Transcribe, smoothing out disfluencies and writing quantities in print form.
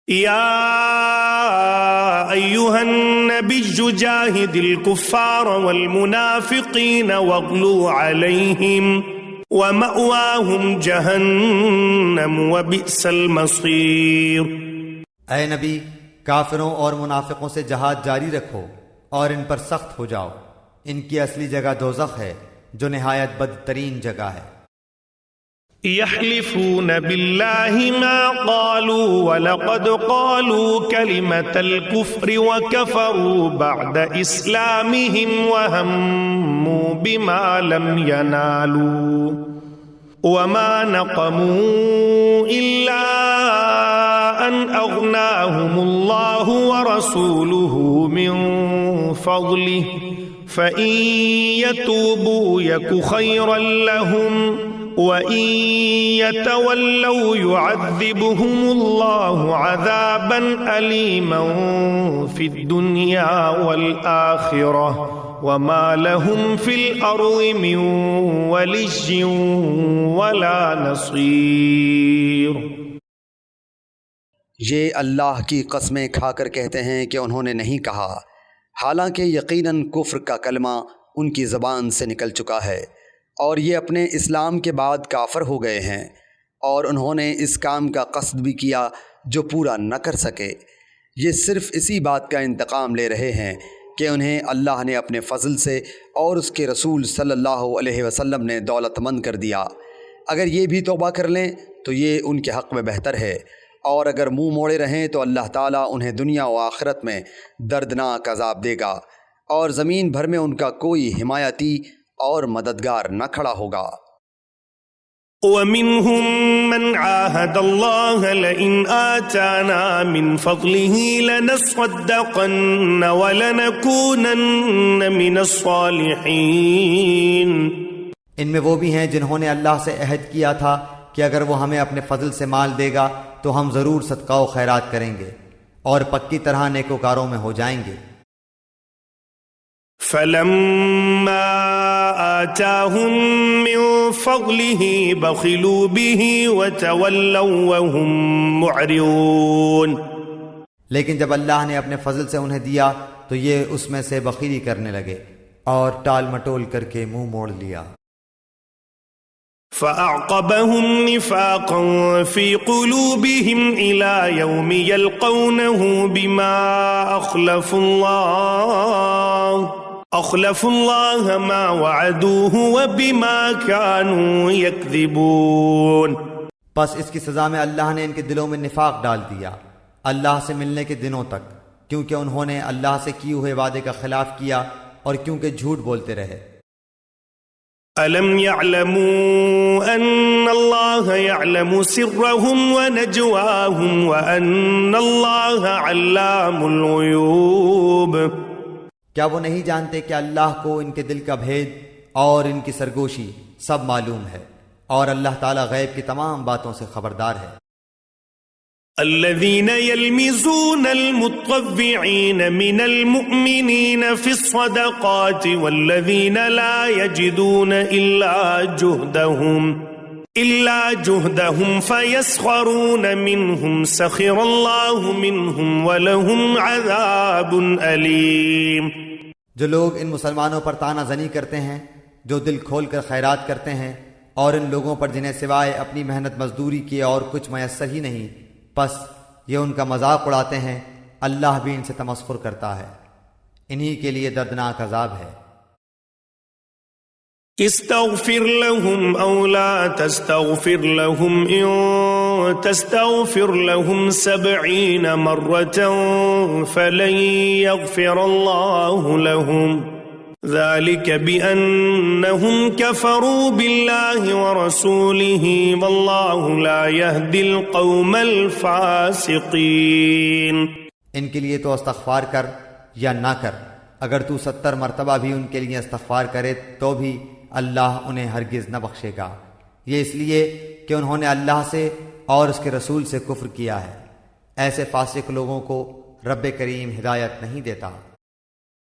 يا أيها النبي جاهد الكفار والمنافقين واغلظ عليهم ومأواهم جهنم وبئس المصير۔ اے نبی، کافروں اور منافقوں سے جہاد جاری رکھو اور ان پر سخت ہو جاؤ، ان کی اصلی جگہ دوزخ ہے جو نہایت بدترین جگہ ہے۔ يحلفون بالله ما قالوا ولقد قالوا كلمة الكفر وكفروا بعد إسلامهم وهموا بما لم ينالوا وما نقموا إلا أن أغناهم الله ورسوله من فضله فإن يتوبوا يك خيرا لهم وَإِن يَتَوَلَّوْا يُعَذِّبْهُمُ اللَّهُ عَذَابًا أَلِيمًا فِي الدُّنْيَا وَالْآخِرَةِ وَمَا لَهُمْ فِي الْأَرْضِ مِنْ وَلِيٍّ وَلَا نَصِيرٍ۔ یہ اللہ کی قسمیں کھا کر کہتے ہیں کہ انہوں نے نہیں کہا، حالانکہ یقیناً کفر کا کلمہ ان کی زبان سے نکل چکا ہے، اور یہ اپنے اسلام کے بعد کافر ہو گئے ہیں، اور انہوں نے اس کام کا قصد بھی کیا جو پورا نہ کر سکے۔ یہ صرف اسی بات کا انتقام لے رہے ہیں کہ انہیں اللہ نے اپنے فضل سے اور اس کے رسول صلی اللہ علیہ وسلم نے دولت مند کر دیا۔ اگر یہ بھی توبہ کر لیں تو یہ ان کے حق میں بہتر ہے، اور اگر منہ موڑے رہیں تو اللہ تعالیٰ انہیں دنیا و آخرت میں دردناک عذاب دے گا، اور زمین بھر میں ان کا کوئی حمایتی اور مددگار نہ کھڑا ہوگا۔ وَمِنْهُمْ مَنْ عَاهَدَ اللَّهَ لَئِنْ آتَانَا مِنْ فَضْلِهِ لَنَصَّدَّقَنَّ وَلَنَكُونَنَّ مِنَ الصَّالِحِينَ۔ ان میں وہ بھی ہیں جنہوں نے اللہ سے عہد کیا تھا کہ اگر وہ ہمیں اپنے فضل سے مال دے گا تو ہم ضرور صدقہ و خیرات کریں گے اور پکی طرح نیکوکاروں میں ہو جائیں گے۔ فَلَمَّا آتَاهُم مِّن فَضْلِهِ بَخِلُوا بِهِ وَتَوَلَّوْا وَهُم مُّعْرِضُونَ۔ لیکن جب اللہ نے اپنے فضل سے انہیں دیا تو یہ اس میں سے بخیلی کرنے لگے اور ٹال مٹول کر کے منہ موڑ لیا۔ فَأَعْقَبَهُمْ نِفَاقًا فِي قُلُوبِهِمْ إِلَى يَوْمِ يَلْقَوْنَهُ بِمَا أَخْلَفُوا اللَّهَ مَا وَعَدُوهُ وَبِمَا كَانُوا يَكْذِبُونَ۔ پس اس کی سزا میں اللہ نے ان کے دلوں میں نفاق ڈال دیا اللہ سے ملنے کے دنوں تک، کیونکہ انہوں نے اللہ سے کیے ہوئے وعدے کا خلاف کیا اور کیونکہ جھوٹ بولتے رہے۔ أَلَمْ يَعْلَمُوا أَنَّ اللَّهَ يَعْلَمُ سِرَّهُمْ وَنَجْوَاهُمْ وَأَنَّ اللَّهَ عَلَّامُ الْغُيُوبِ۔ کیا وہ نہیں جانتے کہ اللہ کو ان کے دل کا بھید اور ان کی سرگوشی سب معلوم ہے، اور اللہ تعالیٰ غیب کی تمام باتوں سے خبردار ہے۔ الذين يلمزون المطوعين من المؤمنين في الصدقات والذين لا يجدون إلا جهدهم فيسخرون منهم سخر الله منهم ولهم عذاب أليم۔ جو لوگ ان مسلمانوں پر طعنہ زنی کرتے ہیں جو دل کھول کر خیرات کرتے ہیں، اور ان لوگوں پر جنہیں سوائے اپنی محنت مزدوری کے اور کچھ میسر ہی نہیں، بس یہ ان کا مذاق اڑاتے ہیں، اللہ بھی ان سے تمسخر کرتا ہے، انہی کے لیے دردناک عذاب ہے۔ استغفر لهم او لا تستغفر لهم ان تستغفر لهم 70 مرة فلن يغفر الله لهم ذلك بأنهم كفروا بالله ورسوله والله لا يهدي القوم الفاسقين۔ ان کے لیے تو استغفار کر یا نہ کر، اگر تو 70 مرتبہ بھی ان کے لیے استغفار کرے تو بھی اللہ انہیں ہرگز نہ بخشے گا، یہ اس لیے کہ انہوں نے اللہ سے اور اس کے رسول سے کفر کیا ہے۔ ایسے فاسق لوگوں کو رب کریم ہدایت نہیں دیتا۔